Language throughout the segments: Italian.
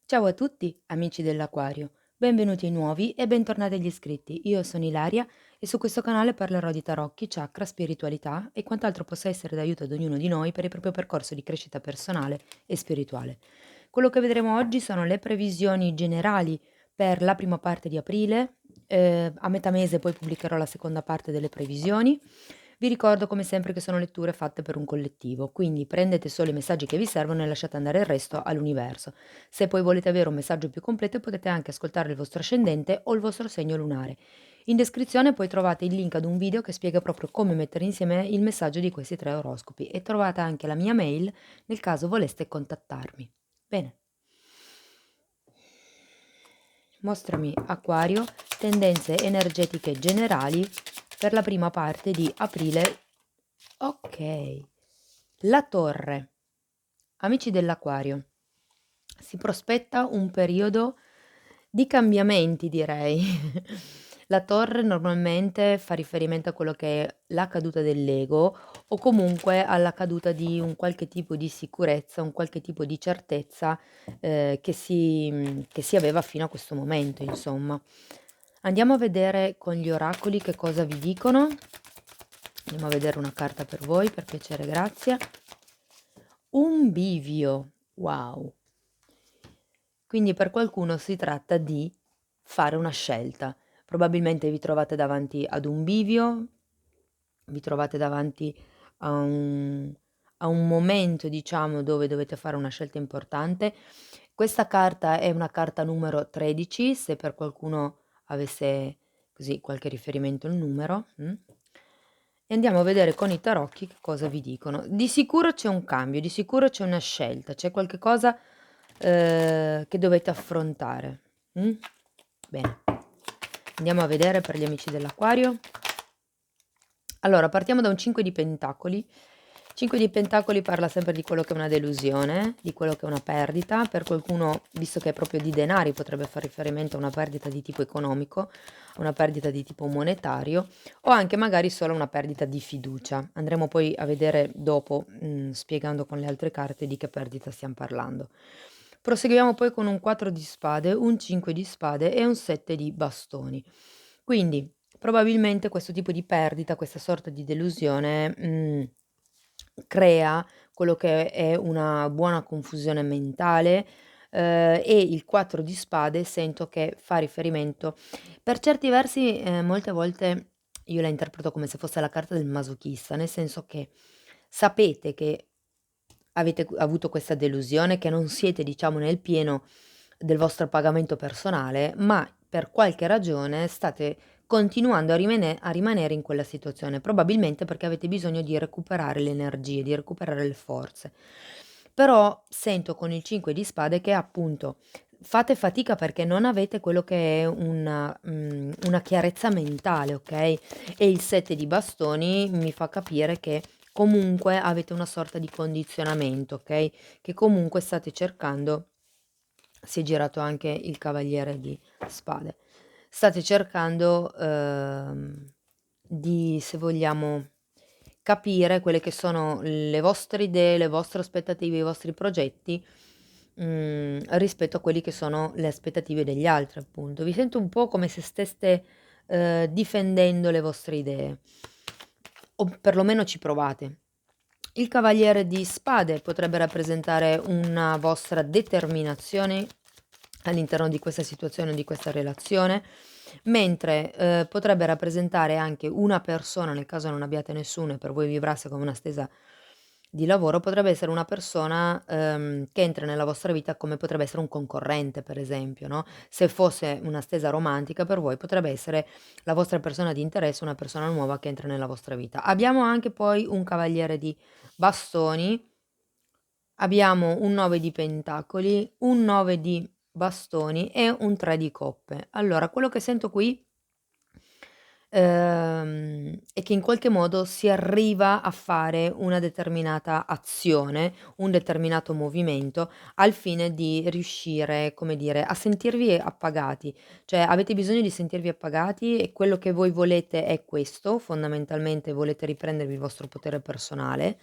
Ciao a tutti, amici dell'Aquario. Benvenuti ai nuovi e bentornati agli iscritti. Io sono Ilaria e su questo canale parlerò di tarocchi, chakra, spiritualità e quant'altro possa essere d'aiuto ad ognuno di noi per il proprio percorso di crescita personale e spirituale. Quello che vedremo oggi sono le previsioni generali per la prima parte di aprile. A metà mese poi pubblicherò la seconda parte delle previsioni. Vi ricordo come sempre che sono letture fatte per un collettivo, quindi prendete solo i messaggi che vi servono e lasciate andare il resto all'universo. Se poi volete avere un messaggio più completo potete anche ascoltare il vostro ascendente o il vostro segno lunare. In descrizione poi trovate il link ad un video che spiega proprio come mettere insieme il messaggio di questi tre oroscopi e trovate anche la mia mail nel caso voleste contattarmi. Bene, mostrami Acquario, tendenze energetiche generali per la prima parte di aprile. Ok, la torre. Amici dell'Aquario, si prospetta un periodo di cambiamenti, direi. La torre normalmente fa riferimento a quello che è la caduta dell'ego o comunque alla caduta di un qualche tipo di sicurezza, un qualche tipo di certezza che si aveva fino a questo momento, insomma. Andiamo a vedere con gli oracoli che cosa vi dicono. Andiamo a vedere una carta per voi, per piacere, grazie. Un bivio, wow. Quindi per qualcuno si tratta di fare una scelta. Probabilmente vi trovate davanti ad un bivio, vi trovate davanti a un momento, diciamo, dove dovete fare una scelta importante. Questa carta è una carta numero 13, se per qualcuno avesse così qualche riferimento al numero. E andiamo a vedere con i tarocchi che cosa vi dicono. Di sicuro c'è un cambio, di sicuro c'è una scelta, c'è qualche cosa che dovete affrontare. Bene, andiamo a vedere per gli amici dell'Aquario. Allora, partiamo da un 5 di pentacoli. 5 di pentacoli parla sempre di quello che è una delusione, di quello che è una perdita. Per qualcuno, visto che è proprio di denari, potrebbe fare riferimento a una perdita di tipo economico, a una perdita di tipo monetario o anche magari solo a una perdita di fiducia. Andremo poi a vedere dopo, spiegando con le altre carte di che perdita stiamo parlando. Proseguiamo poi con un 4 di spade, un 5 di spade e un 7 di bastoni. Quindi probabilmente questo tipo di perdita, questa sorta di delusione, crea quello che è una buona confusione mentale, e il 4 di spade sento che fa riferimento per certi versi, molte volte io la interpreto come se fosse la carta del masochista, nel senso che sapete che avete avuto questa delusione, che non siete diciamo nel pieno del vostro pagamento personale, ma per qualche ragione state continuando a rimanere in quella situazione, probabilmente perché avete bisogno di recuperare le energie, di recuperare le forze. Però sento con il 5 di spade che appunto fate fatica perché non avete quello che è una chiarezza mentale, okay, e il 7 di bastoni mi fa capire che comunque avete una sorta di condizionamento, okay, che comunque state cercando. Si è girato anche il cavaliere di spade. State cercando, di, se vogliamo, capire quelle che sono le vostre idee, le vostre aspettative, i vostri progetti, rispetto a quelli che sono le aspettative degli altri, appunto. Vi sento un po' come se steste, difendendo le vostre idee, o perlomeno ci provate. Il cavaliere di spade potrebbe rappresentare una vostra determinazione all'interno di questa situazione, di questa relazione, mentre, potrebbe rappresentare anche una persona, nel caso non abbiate nessuno e per voi vibrasse come una stesa di lavoro, potrebbe essere una persona, che entra nella vostra vita come potrebbe essere un concorrente, per esempio, no, se fosse una stesa romantica per voi potrebbe essere la vostra persona di interesse, una persona nuova che entra nella vostra vita. Abbiamo anche poi un cavaliere di bastoni, abbiamo un 9 di pentacoli, un 9 di bastoni e un 3 di coppe. Allora, quello che sento qui, è che in qualche modo si arriva a fare una determinata azione, un determinato movimento, al fine di riuscire, come dire, a sentirvi appagati. Cioè, avete bisogno di sentirvi appagati e quello che voi volete è questo, fondamentalmente volete riprendervi il vostro potere personale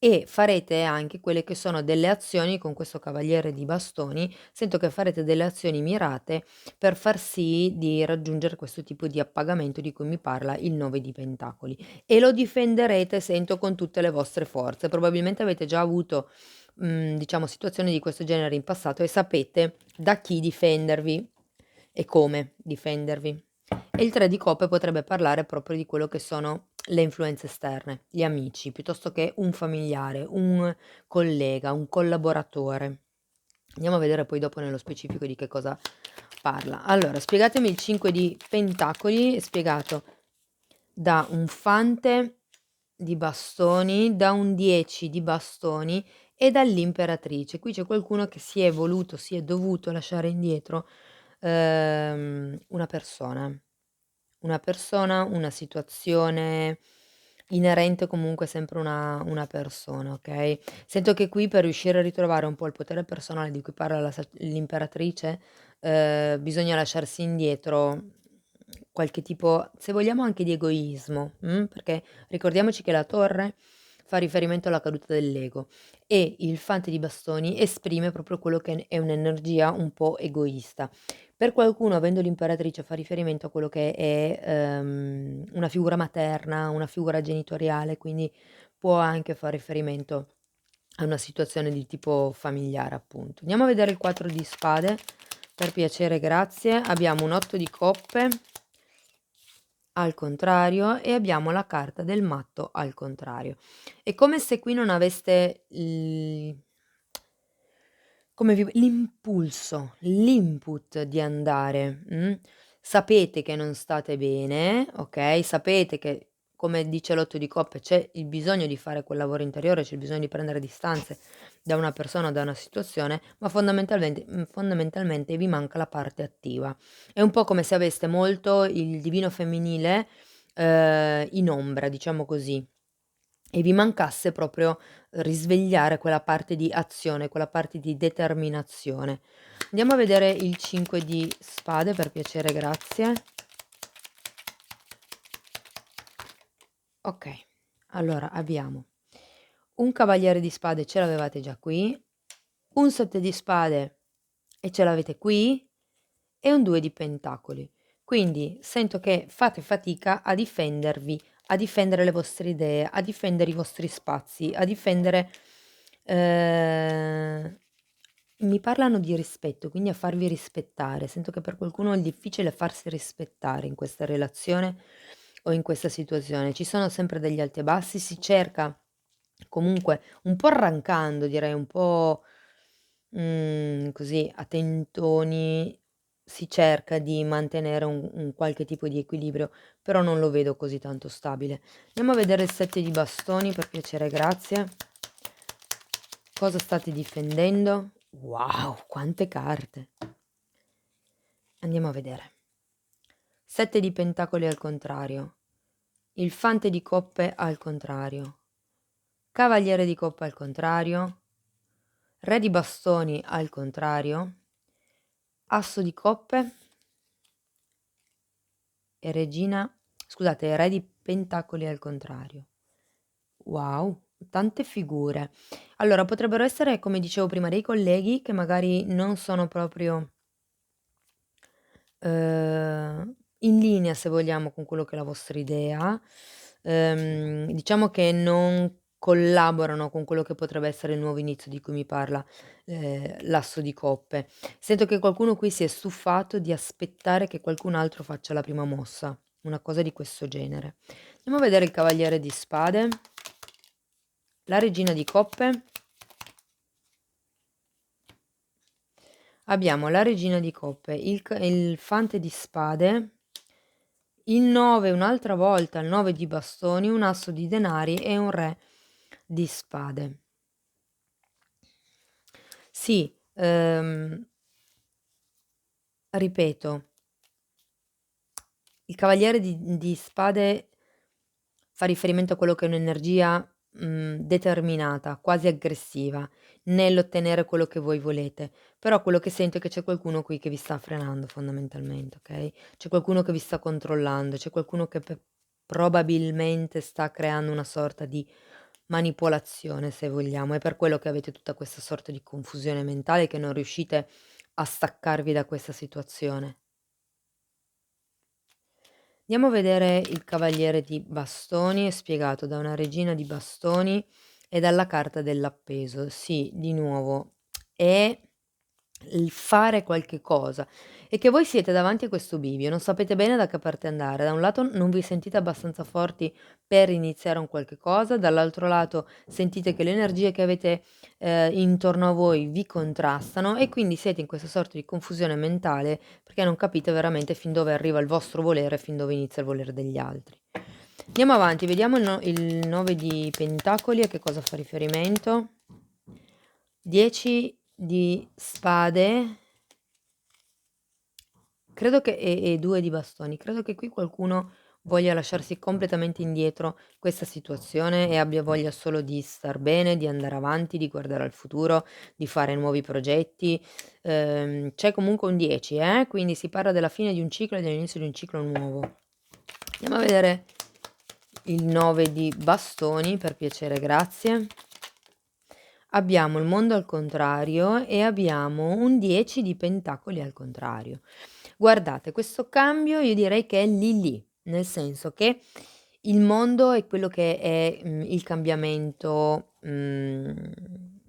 e farete anche quelle che sono delle azioni con questo cavaliere di bastoni, sento che farete delle azioni mirate per far sì di raggiungere questo tipo di appagamento di cui mi parla il 9 di pentacoli e lo difenderete, sento, con tutte le vostre forze. Probabilmente avete già avuto, diciamo, situazioni di questo genere in passato e sapete da chi difendervi e come difendervi. E il 3 di coppe potrebbe parlare proprio di quello che sono le influenze esterne, gli amici, piuttosto che un familiare, un collega, un collaboratore. Andiamo a vedere poi dopo nello specifico di che cosa parla. Allora, spiegatemi il 5 di pentacoli, spiegato da un fante di bastoni, da un 10 di bastoni e dall'imperatrice. Qui c'è qualcuno che si è voluto, si è dovuto lasciare indietro una persona. Una persona, una situazione inerente comunque sempre una persona, okay? Sento che qui per riuscire a ritrovare un po' il potere personale di cui parla l'imperatrice, bisogna lasciarsi indietro qualche tipo, se vogliamo, anche di egoismo, perché ricordiamoci che la torre fa riferimento alla caduta dell'ego e il fante di bastoni esprime proprio quello che è un'energia un po' egoista. Per qualcuno, avendo l'imperatrice, fa riferimento a quello che è, una figura materna, una figura genitoriale, quindi può anche far riferimento a una situazione di tipo familiare, appunto. Andiamo a vedere il 4 di spade, per piacere, grazie. Abbiamo un 8 di coppe al contrario e abbiamo la carta del matto al contrario. È come se qui non aveste l'impulso, l'input di andare, sapete che non state bene, okay, sapete che, come dice l'8 di coppe, c'è il bisogno di fare quel lavoro interiore, c'è il bisogno di prendere distanze da una persona o da una situazione, ma fondamentalmente vi manca la parte attiva. È un po' come se aveste molto il divino femminile, in ombra, diciamo così. E vi mancasse proprio risvegliare quella parte di azione, quella parte di determinazione. Andiamo a vedere il 5 di spade, per piacere, grazie. Okay, allora abbiamo un cavaliere di spade, ce l'avevate già qui, un 7 di spade e ce l'avete qui, e un 2 di pentacoli. Quindi sento che fate fatica a difendervi, a difendere le vostre idee, a difendere i vostri spazi, a difendere, ehm, mi parlano di rispetto, quindi a farvi rispettare. Sento che per qualcuno è difficile farsi rispettare in questa relazione o in questa situazione. Ci sono sempre degli alti e bassi, si cerca comunque un po' arrancando, direi un po', così a tentoni, si cerca di mantenere un qualche tipo di equilibrio, però non lo vedo così tanto stabile. Andiamo a vedere il 7 di bastoni, per piacere, grazie. Cosa state difendendo? Wow, quante carte! Andiamo a vedere. 7 di pentacoli al contrario, il fante di coppe al contrario, cavaliere di coppe al contrario, re di bastoni al contrario, asso di coppe e re di pentacoli al contrario. Wow, tante figure. Allora, potrebbero essere, come dicevo prima, dei colleghi che magari non sono proprio, in linea, se vogliamo, con quello che è la vostra idea. Diciamo che non collaborano con quello che potrebbe essere il nuovo inizio di cui mi parla, l'asso di coppe. Sento che qualcuno qui si è stufato di aspettare che qualcun altro faccia la prima mossa, una cosa di questo genere. Andiamo a vedere il cavaliere di spade, la regina di coppe, abbiamo la regina di coppe, il fante di spade, il 9 un'altra volta, il 9 di bastoni, un asso di denari e un re di spade. Sì, ripeto, il cavaliere di spade fa riferimento a quello che è un'energia, determinata, quasi aggressiva, nell'ottenere quello che voi volete. Però quello che sento è che c'è qualcuno qui che vi sta frenando fondamentalmente, okay, c'è qualcuno che vi sta controllando, c'è qualcuno che probabilmente sta creando una sorta di manipolazione, se vogliamo. È per quello che avete tutta questa sorta di confusione mentale, che non riuscite a staccarvi da questa situazione. Andiamo a vedere il cavaliere di bastoni, è spiegato da una regina di bastoni e dalla carta dell'appeso. Sì, di nuovo, è il fare qualche cosa e che voi siete davanti a questo bivio, non sapete bene da che parte andare. Da un lato non vi sentite abbastanza forti per iniziare un qualche cosa, dall'altro lato sentite che le energie che avete intorno a voi vi contrastano e quindi siete in questa sorta di confusione mentale perché non capite veramente fin dove arriva il vostro volere e fin dove inizia il volere degli altri. Andiamo avanti, vediamo il 9 di pentacoli a che cosa fa riferimento. 10 di spade, credo che e 2 di bastoni. Credo che qui qualcuno voglia lasciarsi completamente indietro questa situazione e abbia voglia solo di star bene, di andare avanti, di guardare al futuro, di fare nuovi progetti. C'è comunque un 10, quindi si parla della fine di un ciclo e dell'inizio di un ciclo nuovo. Andiamo a vedere il 9 di bastoni, per piacere, grazie. Abbiamo il mondo al contrario e abbiamo un 10 di pentacoli al contrario. Guardate, questo cambio io direi che è lì lì, nel senso che il mondo è quello che è, il cambiamento,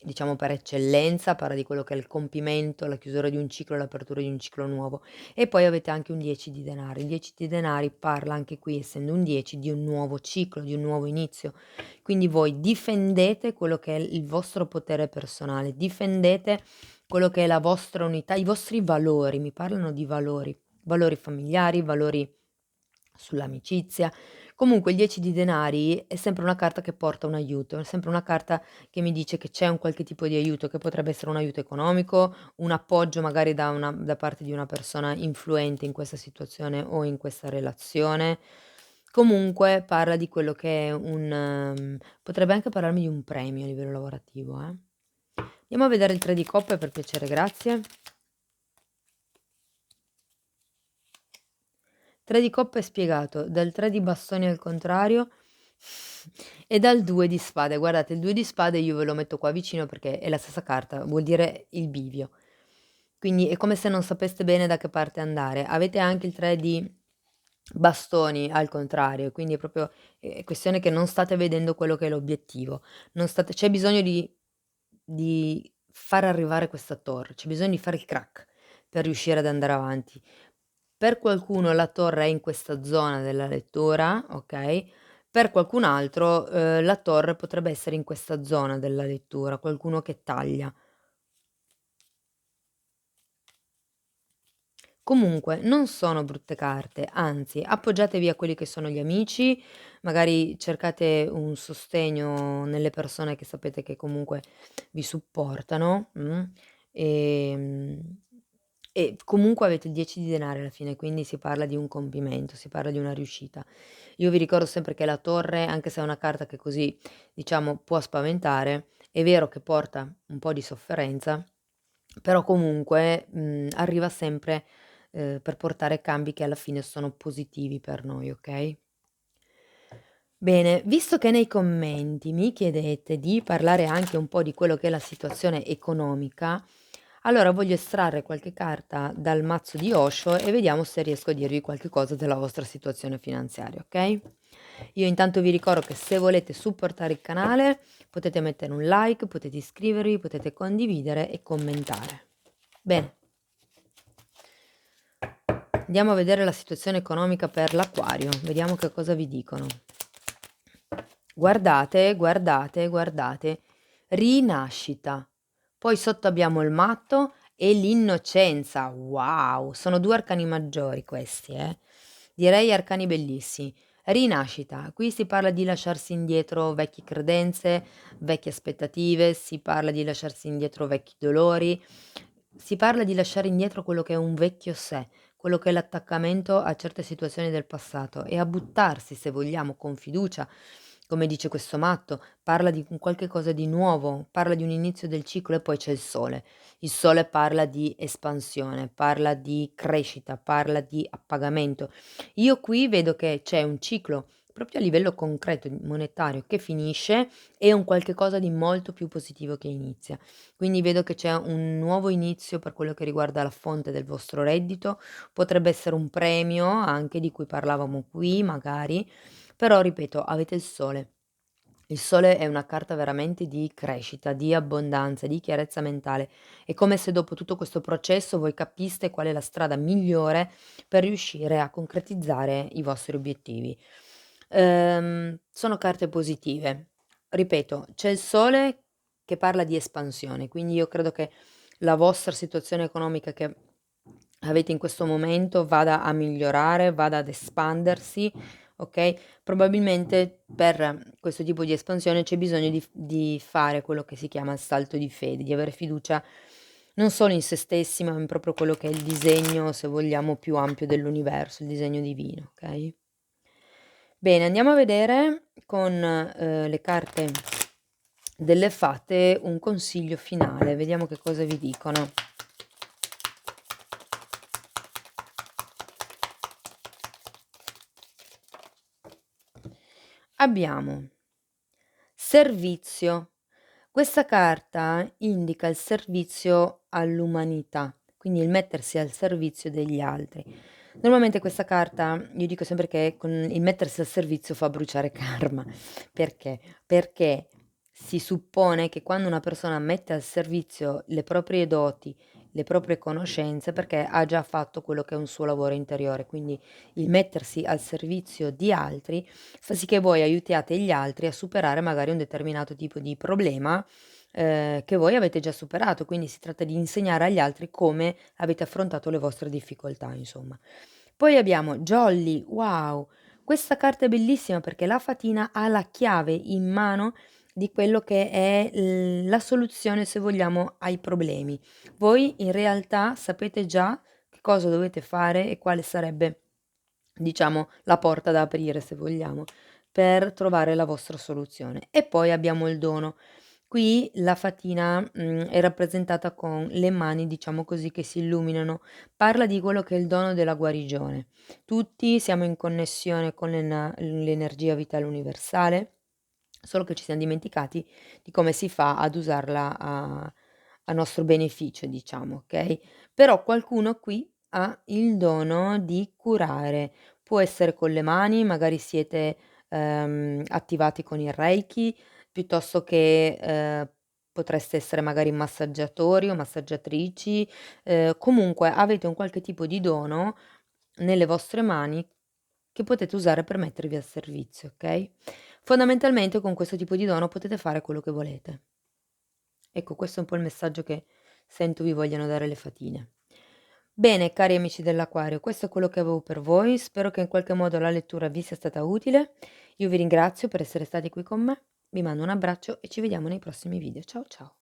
diciamo per eccellenza, parla di quello che è il compimento, la chiusura di un ciclo, l'apertura di un ciclo nuovo. E poi avete anche un 10 di denari. Il 10 di denari parla anche qui, essendo un 10, di un nuovo ciclo, di un nuovo inizio. Quindi voi difendete quello che è il vostro potere personale, difendete quello che è la vostra unità, i vostri valori, mi parlano di valori, valori familiari, valori sull'amicizia. Comunque il 10 di denari è sempre una carta che porta un aiuto, è sempre una carta che mi dice che c'è un qualche tipo di aiuto, che potrebbe essere un aiuto economico, un appoggio magari da parte di una persona influente in questa situazione o in questa relazione. Comunque parla di quello che è potrebbe anche parlarmi di un premio a livello lavorativo, eh. Andiamo a vedere il 3 di coppe per piacere, grazie. 3 di coppe è spiegato dal 3 di bastoni al contrario e dal 2 di spade. Guardate, il 2 di spade io ve lo metto qua vicino perché è la stessa carta, vuol dire il bivio. Quindi è come se non sapeste bene da che parte andare. Avete anche il 3 di bastoni al contrario, quindi è proprio questione che non state vedendo quello che è l'obiettivo. C'è bisogno di far arrivare questa torre, c'è bisogno di fare il crack per riuscire ad andare avanti. Per qualcuno la torre è in questa zona della lettura, okay, per qualcun altro, la torre potrebbe essere in questa zona della lettura, qualcuno che taglia. Comunque non sono brutte carte, anzi appoggiatevi a quelli che sono gli amici, magari cercate un sostegno nelle persone che sapete che comunque vi supportano, ehm, e comunque avete il 10 di denari alla fine, quindi si parla di un compimento, si parla di una riuscita. Io vi ricordo sempre che la torre, anche se è una carta che così, diciamo, può spaventare, è vero che porta un po' di sofferenza, però comunque, arriva sempre per portare cambi che alla fine sono positivi per noi, okay? Bene, visto che nei commenti mi chiedete di parlare anche un po' di quello che è la situazione economica, allora voglio estrarre qualche carta dal mazzo di Osho e vediamo se riesco a dirvi qualche cosa della vostra situazione finanziaria, ok? Io intanto vi ricordo che se volete supportare il canale potete mettere un like, potete iscrivervi, potete condividere e commentare. Bene. Andiamo a vedere la situazione economica per l'Aquario, vediamo che cosa vi dicono. Guardate, guardate, guardate, rinascita. Poi sotto abbiamo il matto e l'innocenza. Wow, sono 2 arcani maggiori questi, Direi arcani bellissimi. Rinascita, qui si parla di lasciarsi indietro vecchie credenze, vecchie aspettative, si parla di lasciarsi indietro vecchi dolori, si parla di lasciare indietro quello che è un vecchio sé, quello che è l'attaccamento a certe situazioni del passato e a buttarsi, se vogliamo, con fiducia, come dice questo matto, parla di un qualche cosa di nuovo, parla di un inizio del ciclo e poi c'è il sole. Il sole parla di espansione, parla di crescita, parla di appagamento. Io qui vedo che c'è un ciclo proprio a livello concreto, monetario, che finisce e un qualche cosa di molto più positivo che inizia. Quindi vedo che c'è un nuovo inizio per quello che riguarda la fonte del vostro reddito, potrebbe essere un premio anche di cui parlavamo qui magari, però ripeto, avete il sole. Il sole è una carta veramente di crescita, di abbondanza, di chiarezza mentale. È come se dopo tutto questo processo voi capiste qual è la strada migliore per riuscire a concretizzare i vostri obiettivi. Sono carte positive. Ripeto, c'è il sole che parla di espansione, quindi io credo che la vostra situazione economica che avete in questo momento vada a migliorare, vada ad espandersi, okay? Probabilmente per questo tipo di espansione c'è bisogno di fare quello che si chiama il salto di fede, di avere fiducia non solo in se stessi, ma in proprio quello che è il disegno, se vogliamo, più ampio dell'universo, il disegno divino, okay? Bene, andiamo a vedere con, le carte delle fate un consiglio finale, vediamo che cosa vi dicono. Abbiamo servizio. Questa carta indica il servizio all'umanità, quindi il mettersi al servizio degli altri. Normalmente questa carta, io dico sempre che con il mettersi al servizio fa bruciare karma. Perché? Perché si suppone che quando una persona mette al servizio le proprie doti, le proprie conoscenze, perché ha già fatto quello che è un suo lavoro interiore, quindi il mettersi al servizio di altri fa sì che voi aiutiate gli altri a superare magari un determinato tipo di problema, che voi avete già superato, quindi si tratta di insegnare agli altri come avete affrontato le vostre difficoltà, insomma. Poi abbiamo Jolly, wow! Questa carta è bellissima perché la fatina ha la chiave in mano di quello che è la soluzione, se vogliamo, ai problemi. Voi in realtà sapete già che cosa dovete fare e quale sarebbe, diciamo, la porta da aprire, se vogliamo, per trovare la vostra soluzione. E poi abbiamo il dono. Qui la fatina, è rappresentata con le mani, diciamo così, che si illuminano. Parla di quello che è il dono della guarigione. Tutti siamo in connessione con l'energia vitale universale, solo che ci siam dimenticati di come si fa ad usarla a nostro beneficio, diciamo, okay, però qualcuno qui ha il dono di curare. Può essere con le mani, magari siete, attivati con il Reiki, piuttosto che, potreste essere magari massaggiatori o massaggiatrici, comunque avete un qualche tipo di dono nelle vostre mani che potete usare per mettervi al servizio, okay? Fondamentalmente con questo tipo di dono potete fare quello che volete. Ecco, questo è un po' il messaggio che sento vi vogliano dare le fatine. Bene, cari amici dell'Aquario, questo è quello che avevo per voi. Spero che in qualche modo la lettura vi sia stata utile. Io vi ringrazio per essere stati qui con me. Vi mando un abbraccio e ci vediamo nei prossimi video. Ciao ciao.